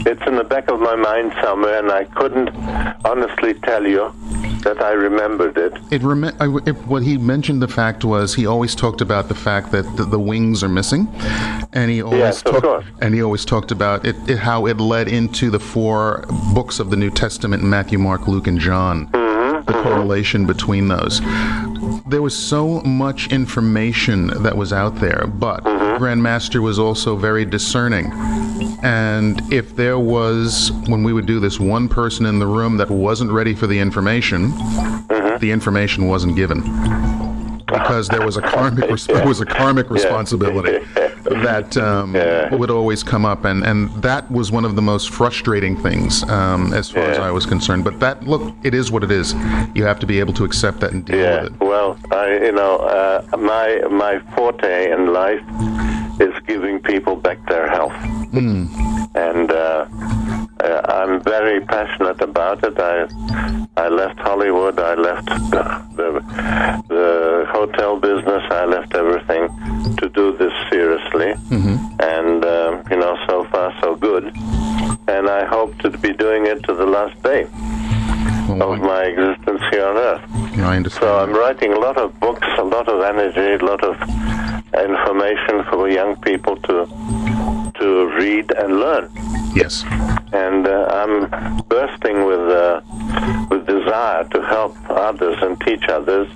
it's in the back of my mind somewhere, and I couldn't honestly tell you that I remembered it. What he mentioned, the fact was, he always talked about the fact that the wings are missing, and he always talked about it, how it led into the 4 books of the New Testament: Matthew, Mark, Luke, and John. The correlation between those. There was so much information that was out there, but Grandmaster was also very discerning. And if there was, when we would do this, one person in the room that wasn't ready for the information wasn't given. Because there was a karmic responsibility. that would always come up, and that was one of the most frustrating things as far as I was concerned. But that, look, it is what it is. You have to be able to accept that and deal with it. Well, my forte in life is giving people back their health, and I'm very passionate about it. I left Hollywood. I left the hotel business. I left everything to do this seriously, and so far so good. And I hope to be doing it to the last day of my existence here on Earth. I understand. So I'm writing a lot of books, a lot of energy, a lot of information for young people to read and learn. Yes. And I'm bursting with desire to help others and teach others,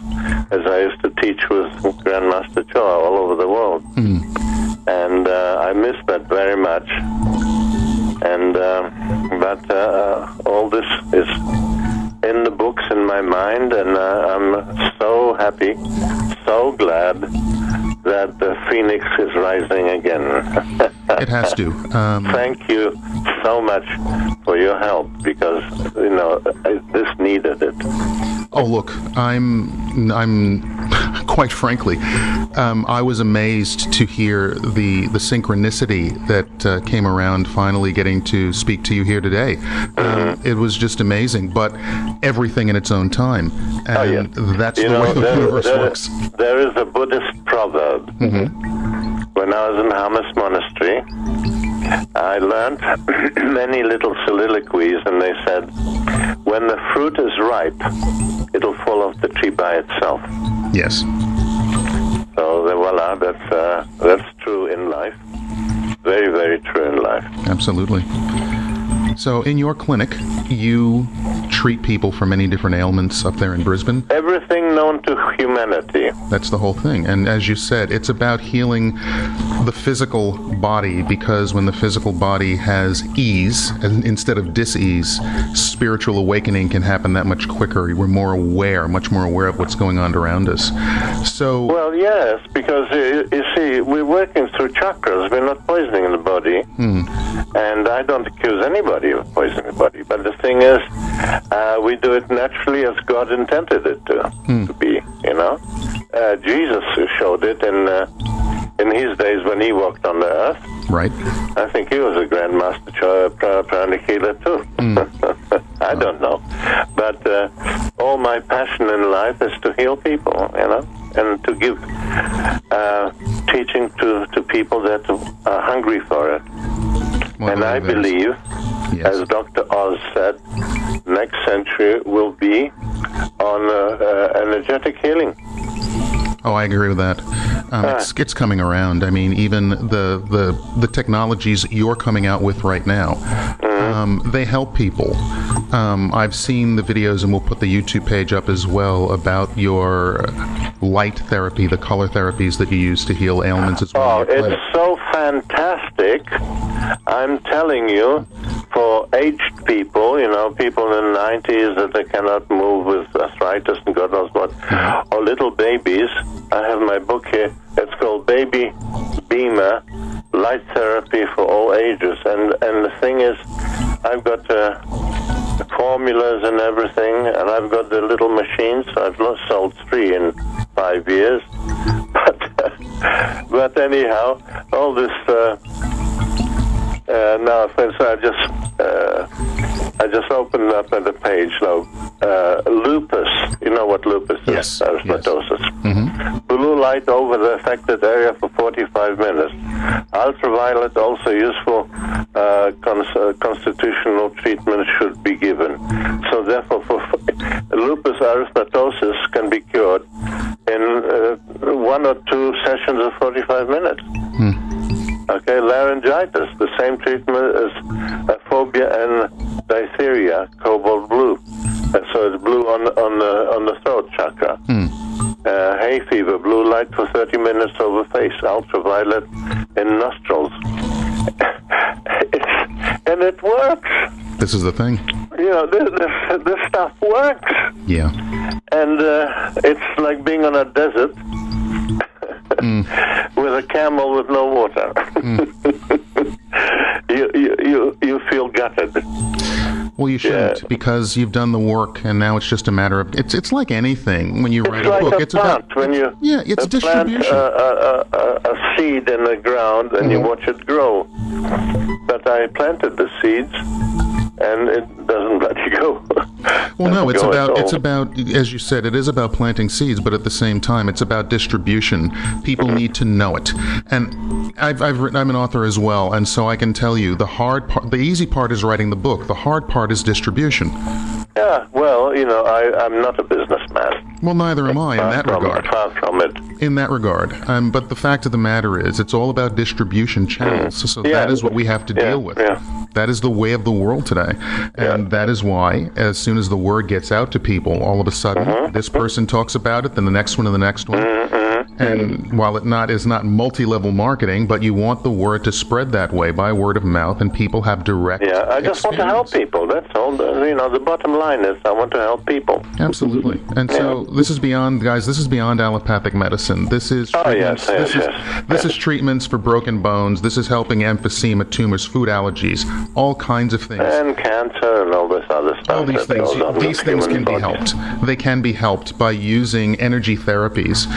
as I used to teach with Grandmaster Choa all over the world. And I miss that very much. And but all this is in the books in my mind, and I'm so happy, so glad that the phoenix is rising again. It has to. Thank you so much for your help, because this needed it. Oh, look, I'm quite frankly, I was amazed to hear the synchronicity that came around finally getting to speak to you here today. It was just amazing, but everything in its own time. And that's the way the universe works. There is a Buddhist proverb. When I was in Hamas Monastery, I learned many little soliloquies, and they said, when the fruit is ripe, it'll fall off the tree by itself. Yes. So voila, that's true in life. Very, very true in life. Absolutely. So in your clinic, you treat people for many different ailments up there in Brisbane? Everything known to humanity. That's the whole thing. And as you said, it's about healing the physical body, because when the physical body has ease instead of dis-ease, spiritual awakening can happen that much quicker. We're more aware, much more aware of what's going on around us. So, well, yes, because you see, we're working through chakras. We're not poisoning the body. And I don't accuse anybody of poisoning the body. But the thing is, we do it naturally as God intended it to be, Jesus showed it in his days when he walked on the earth. Right. I think he was a Grandmaster Pranic healer too. I don't know. But all my passion in life is to heal people, and to give teaching to people that are hungry for it. Well, and I believe, as Dr. Oz said, next century will be on energetic healing. Oh, I agree with that. It's coming around. I mean, even the technologies you're coming out with right now, they help people. I've seen the videos, and we'll put the YouTube page up as well, about your light therapy, the color therapies that you use to heal ailments as well. Oh, it's so fantastic. I'm telling you, for aged people, people in the 90s that they cannot move with arthritis and God knows what, or little babies. I have my book here. It's called Baby Beamer, Light Therapy for All Ages. And the thing is, I've got the formulas and everything, and I've got the little machines. I've sold 3 in 5 years. But anyhow, all this... now, for instance, I just opened up at the page now. Lupus, you know what lupus is? Yes. Erythematosus. Blue light over the affected area for 45 minutes. Ultraviolet, also useful constitutional treatment should be given. So therefore, for lupus erythematosus can be cured in 1 or 2 sessions of 45 minutes. Okay, laryngitis, the same treatment as phobia and diphtheria, cobalt blue. So it's blue on the throat chakra. Hay fever, blue light for 30 minutes over face, ultraviolet in nostrils. And it works. This is the thing. This stuff works. Yeah. And it's like being on a desert. with a camel with no water. You feel gutted. Well, you shouldn't, because you've done the work, and now it's just a matter of it's like anything when you write a book. It's about when you it's distribution. Plant a seed in the ground and you watch it grow. But I planted the seeds, and it doesn't let you go. Well, no, it's about, as you said, it is about planting seeds, but at the same time, it's about distribution. People need to know it. And I'm an author as well, and so I can tell you the easy part is writing the book. The hard part is distribution. Yeah, well, I'm not a businessman. Well, neither am I in that regard. Far from it. In that regard. But the fact of the matter is, it's all about distribution channels. So that is what we have to deal with. Yeah. That is the way of the world today. And that is why, as soon as the word gets out to people, all of a sudden, this person talks about it, then the next one and the next one. And while it is not multi-level marketing, but you want the word to spread that way by word of mouth, and people have direct I just want to help people. That's all. The bottom line is I want to help people. Absolutely. And so this is beyond, guys, this is beyond allopathic medicine. This is treatments. This is treatments for broken bones. This is helping emphysema, tumors, food allergies, all kinds of things. And cancer and all this other stuff. All these things can be helped. They can be helped by using energy therapies.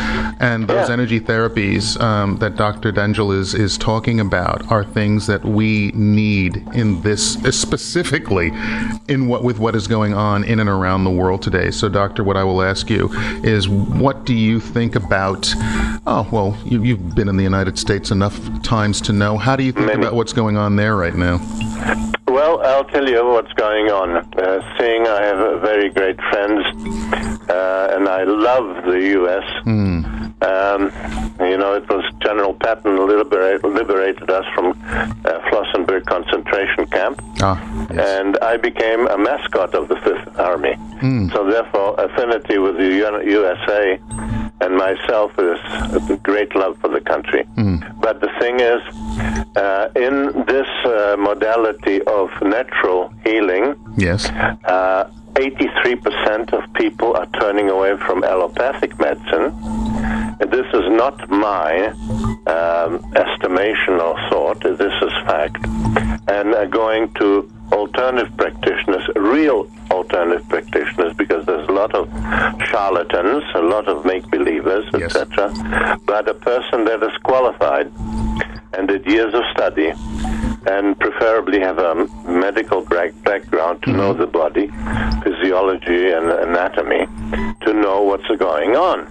And those energy therapies that Dr. Dangel is talking about are things that we need in this, specifically with what is going on in and around the world today. So, Doctor, what I will ask you is, what do you think about, you've been in the United States enough times to know, how do you think about what's going on there right now? Well, I'll tell you what's going on. Seeing I have very great friends, and I love the U.S., it was General Patton liberated us from Flossenburg concentration camp, and I became a mascot of the Fifth Army. So therefore, affinity with the USA and myself is a great love for the country. But the thing is, in this modality of natural healing, 83% of people are turning away from allopathic medicine. This is not my estimation or thought. This is fact. And going to alternative practitioners, real alternative practitioners, because there's a lot of charlatans, a lot of make-believers, etc. But a person that is qualified and did years of study, and preferably have a medical background to know the body, physiology and anatomy, to know what's going on.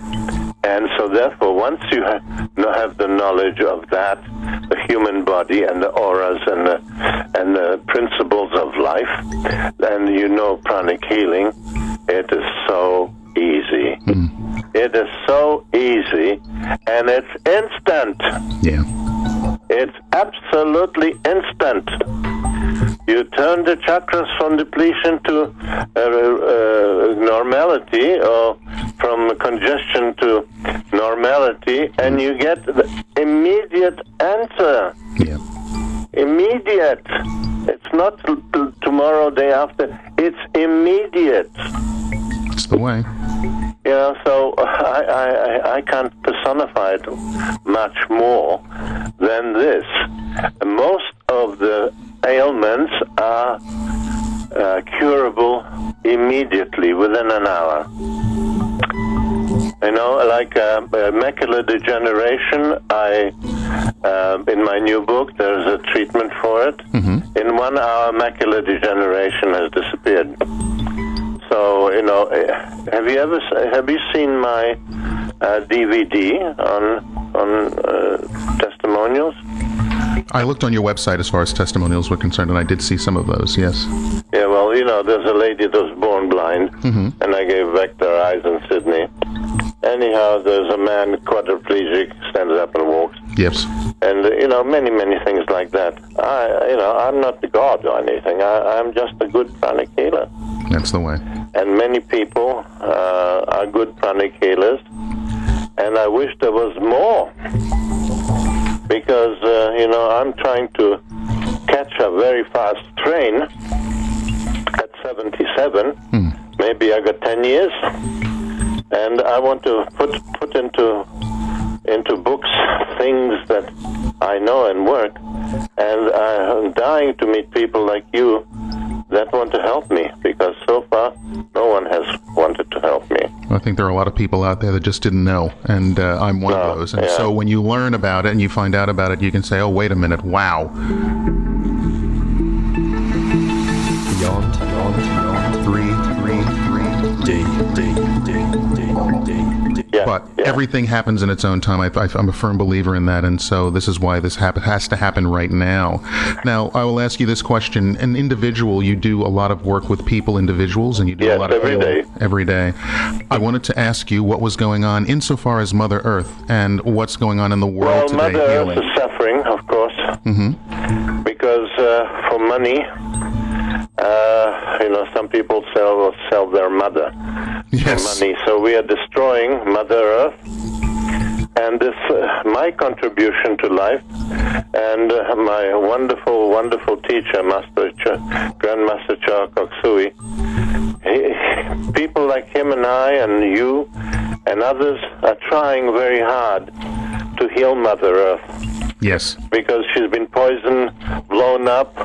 And so therefore, once you have the knowledge of that, the human body and the auras and the principles of life, and you know pranic healing, it is so easy. It is so easy, and it's instant. It's absolutely instant. You turn the chakras from depletion to normality, or from congestion to normality, and you get the immediate answer. Immediate. It's not tomorrow, day after. It's immediate. It's the way. So I can't personify it much more than this. Most of the ailments are curable immediately, within an hour. Like macular degeneration, in my new book, there's a treatment for it. In 1 hour, macular degeneration has disappeared. So, have you seen my DVD on testimonials? I looked on your website as far as testimonials were concerned, and I did see some of those, yes. Yeah, well, there's a lady that was born blind, and I gave back their eyes in Sydney. Anyhow, there's a man, quadriplegic, stands up and walks. Yes. And, many, many things like that. I'm not the god or anything. I'm just a good pranic healer. That's the way. And many people are good pranic healers, and I wish there was more. Because, I'm trying to catch a very fast train at 77. Maybe I got 10 years. And I want to put into into books things that I know and work, and I'm dying to meet people like you that want to help me, because so far no one has wanted to help me. I think there are a lot of people out there that just didn't know, and I'm one of those. And so when you learn about it and you find out about it, you can say, oh, wait a minute, wow. Beyond 333 D. But everything happens in its own time. I'm a firm believer in that, and so this is why this has to happen right now. Now, I will ask you this question. An individual, you do a lot of work with individuals, and you do a lot of day. Every day. I wanted to ask you what was going on insofar as Mother Earth and what's going on in the world today. Mother Earth is suffering, of course, because for money, some people sell their mother for money. So we are destroying Mother Earth, and this my contribution to life, and my wonderful, wonderful teacher, Grandmaster Koksui. People like him and I and you and others are trying very hard to heal Mother Earth. Yes. Because she's been poisoned, blown up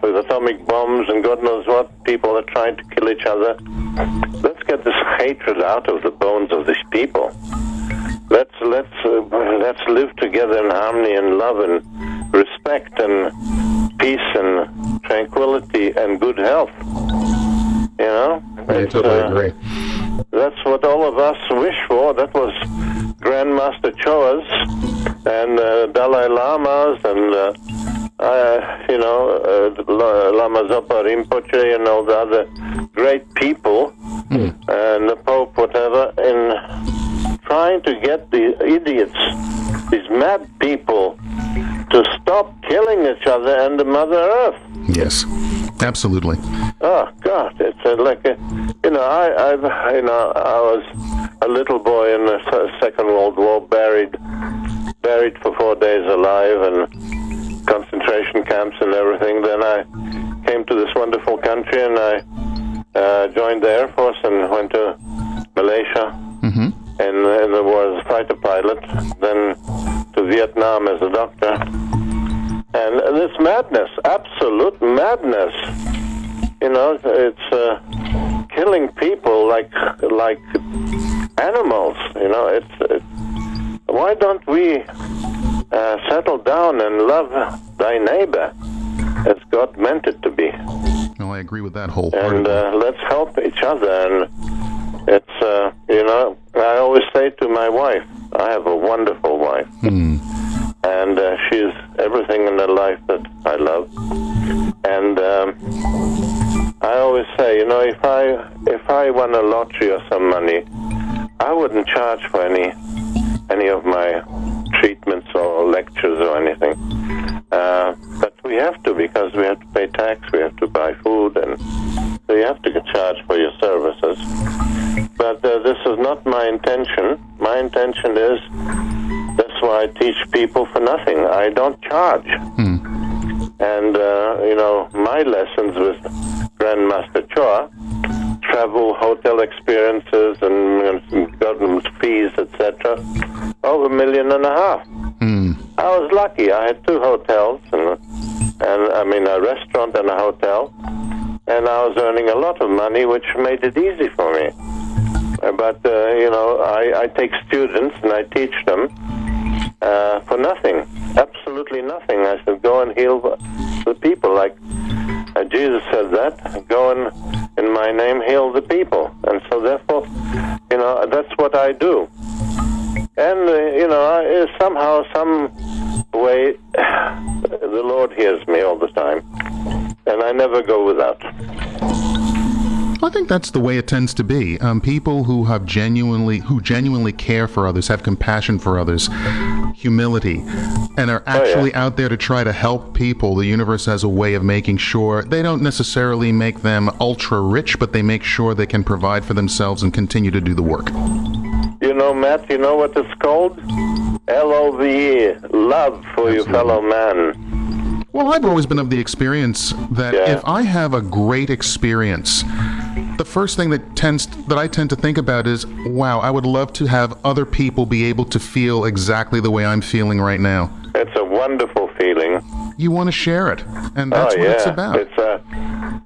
with atomic bombs and God knows what. People are trying to kill each other. Let's get this hatred out of the bones of these people. Let's live together in harmony and love and respect and peace and tranquility and good health. I totally agree. That's what all of us wish for. That was Grandmaster Choa's and Dalai Lamas and Lama Zopa Rinpoche and all the other great people and the Pope, whatever, in trying to get the idiots, these mad people, to stop killing each other and the Mother Earth. Yes, absolutely. Oh God, it's like I was a little boy in the Second World War, buried for 4 days alive, and concentration camps and everything. Then I came to this wonderful country, and I joined the Air Force and went to Malaysia. And I was a fighter pilot. Then to Vietnam as a doctor. And this madness, absolute madness. It's killing people like animals. It's why don't we settle down and love thy neighbor as God meant it to be? No, I agree with that wholeheartedly. And let's help each other. And it's I always say to my wife, I have a wonderful wife, and she's everything in her life that I love. And I always say, if I won a lottery or some money, I wouldn't charge for any of my treatments or lectures or anything. But we have to, because we have to pay tax, we have to buy food, and so you have to get charged for your services. But this is not my intention. My intention is, that's why I teach people for nothing. I don't charge. And, my lessons with Grandmaster Choa, travel, hotel experiences, and government fees, etc., over $1.5 million. I was lucky. I had 2 hotels, and a restaurant and a hotel, and I was earning a lot of money, which made it easy for me. But, I take students and I teach them for nothing, absolutely nothing. I said, go and heal the people, like Jesus said that, go and in my name heal the people. And so therefore, that's what I do. And, somehow, some way, the Lord hears me all the time, and I never go without. I think that's the way it tends to be. People who genuinely care for others, have compassion for others, humility, and are actually out there to try to help people. The universe has a way of making sure they don't necessarily make them ultra rich, but they make sure they can provide for themselves and continue to do the work. Matt, you know what it's called? LOVE, love for your fellow man. Well, I've always been of the experience that if I have a great experience, the first thing that I tend to think about is, wow, I would love to have other people be able to feel exactly the way I'm feeling right now. It's a wonderful feeling. You want to share it, and that's what it's about. It's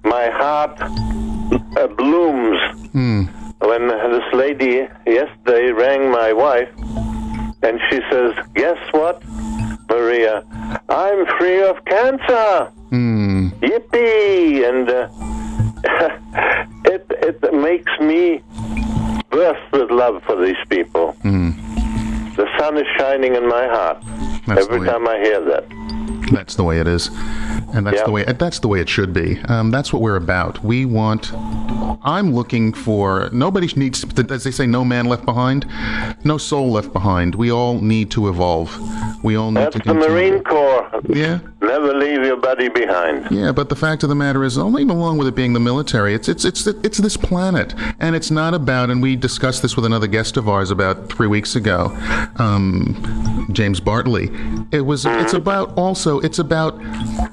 my heart blooms when this lady yesterday rang my wife, and she says, "Guess what, Maria? I'm free of cancer." Yippee! And it makes me burst with love for these people. The sun is shining in my heart every time I hear that. That's the way it is, and that's the way it should be. That's what we're about. I'm looking for, nobody needs, as they say, no man left behind, no soul left behind. We all need to evolve. We all need to continue. That's the Marine Corps. Yeah. Never leave your buddy behind. Yeah, but the fact of the matter is, even along with it being the military, it's this planet, and it's not about. And we discussed this with another guest of ours about 3 weeks ago, James Bartley. It's about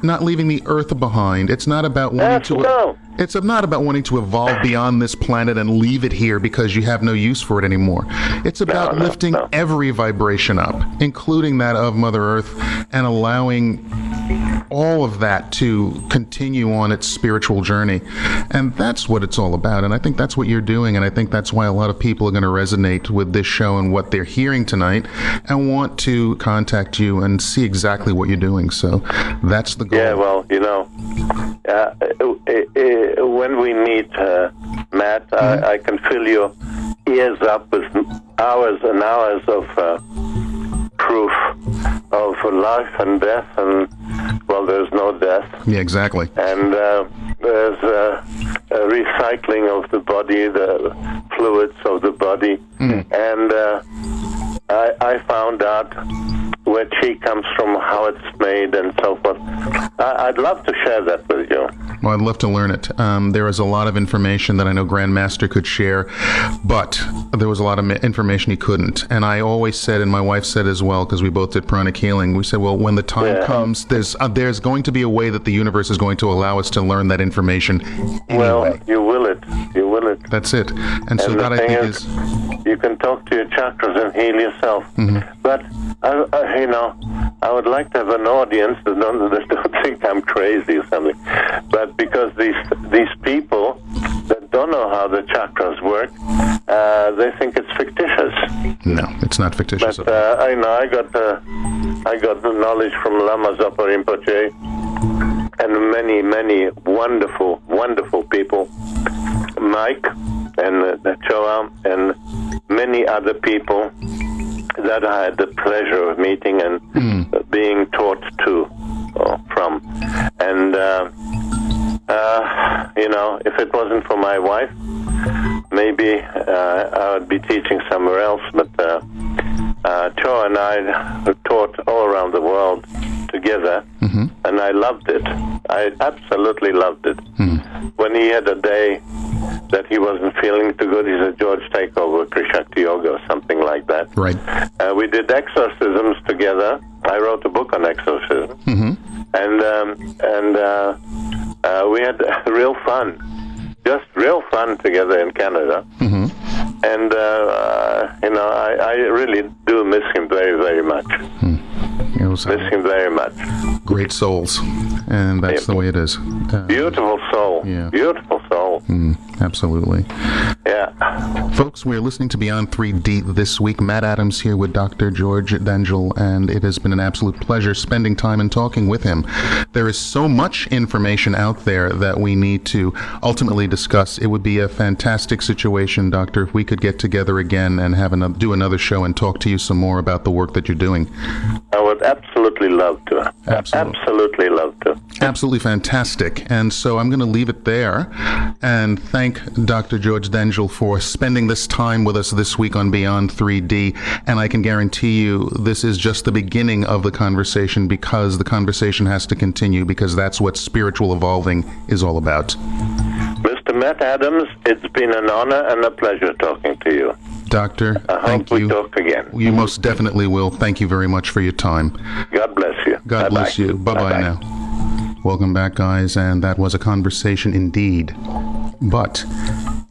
not leaving the Earth behind. It's not about wanting to. It's not about wanting to evolve beyond this planet and leave it here because you have no use for it anymore. It's about lifting every vibration up, including that of Mother Earth, and allowing all of that to continue on its spiritual journey. And that's what it's all about. And I think that's what you're doing. And I think that's why a lot of people are going to resonate with this show and what they're hearing tonight and want to contact you and see exactly what you're doing. So that's the goal. Yeah, well, when we meet, Matt, I can fill your ears up with hours and hours of proof of life and death, and, well, there's no death. Yeah, exactly. And there's a recycling of the body, the fluids of the body. And I found out where chi comes from, how it's made, and so forth. I'd love to share that with you. Well, I'd love to learn it. There is a lot of information that I know Grandmaster could share, but there was a lot of information he couldn't. And I always said, and my wife said as well, because we both did pranic healing, we said, well, when the time comes, there's going to be a way that the universe is going to allow us to learn that information anyway. Well, you will it. That's it. And so that, I think, is... You can talk to your chakras and heal yourself. But, I would like to have an audience that don't think I'm crazy or something. But because these people that don't know how the chakras work, they think it's fictitious. No, it's not fictitious. But I got the knowledge from Lama Zopa Rinpoche and many wonderful, wonderful people, Mike and Choa and many other people that I had the pleasure of meeting and being taught from. And, if it wasn't for my wife, maybe I would be teaching somewhere else. But Cho and I taught all around the world together, and I loved it. I absolutely loved it. When he had a day that he wasn't feeling too good, he said, "George, take over Krishakti Yoga," or something like that. Right. We did exorcisms together. I wrote a book on exorcism. And we had real fun. Just real fun together in Canada. And, I really do miss him very, very much. Miss him very much. Great souls. And that's the way it is. Beautiful soul. Yeah. Beautiful soul. Absolutely. Yeah. Folks, we're listening to Beyond 3D this week. Matt Adams here with Dr. George Dangel, and it has been an absolute pleasure spending time and talking with him. There is so much information out there that we need to ultimately discuss. It would be a fantastic situation, Doctor, if we could get together again and do another show and talk to you some more about the work that you're doing. I would absolutely love to. Absolutely love to. Absolutely fantastic. And so I'm going to leave it there and thank Dr. George Dangel for spending this time with us this week on Beyond 3D. And I can guarantee you this is just the beginning of the conversation, because the conversation has to continue, because that's what spiritual evolving is all about. Mr. Matt Adams, it's been an honor and a pleasure talking to you. Doctor, thank you. I hope we talk again. You most definitely will. Thank you very much for your time. God bless you. God bless you. Bye-bye now. Welcome back, guys, and that was a conversation indeed. But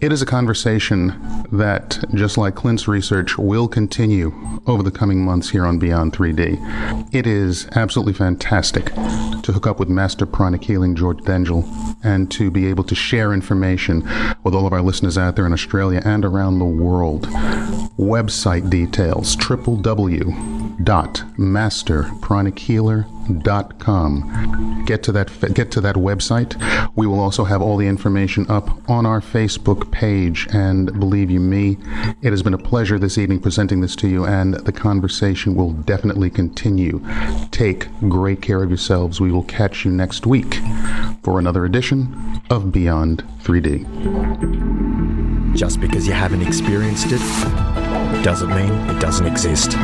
it is a conversation that, just like Clint's research, will continue over the coming months here on Beyond 3D. It is absolutely fantastic to hook up with Master Pranic Healing George Dangel and to be able to share information with all of our listeners out there in Australia and around the world. Website details, www.masterpranichealer.com. Get to that website. We will also have all the information up on our Facebook page, and believe you me, it has been a pleasure this evening presenting this to you, and the conversation will definitely continue. Take great care of yourselves. We will catch you next week for another edition of Beyond 3D. Just because you haven't experienced it doesn't mean it doesn't exist.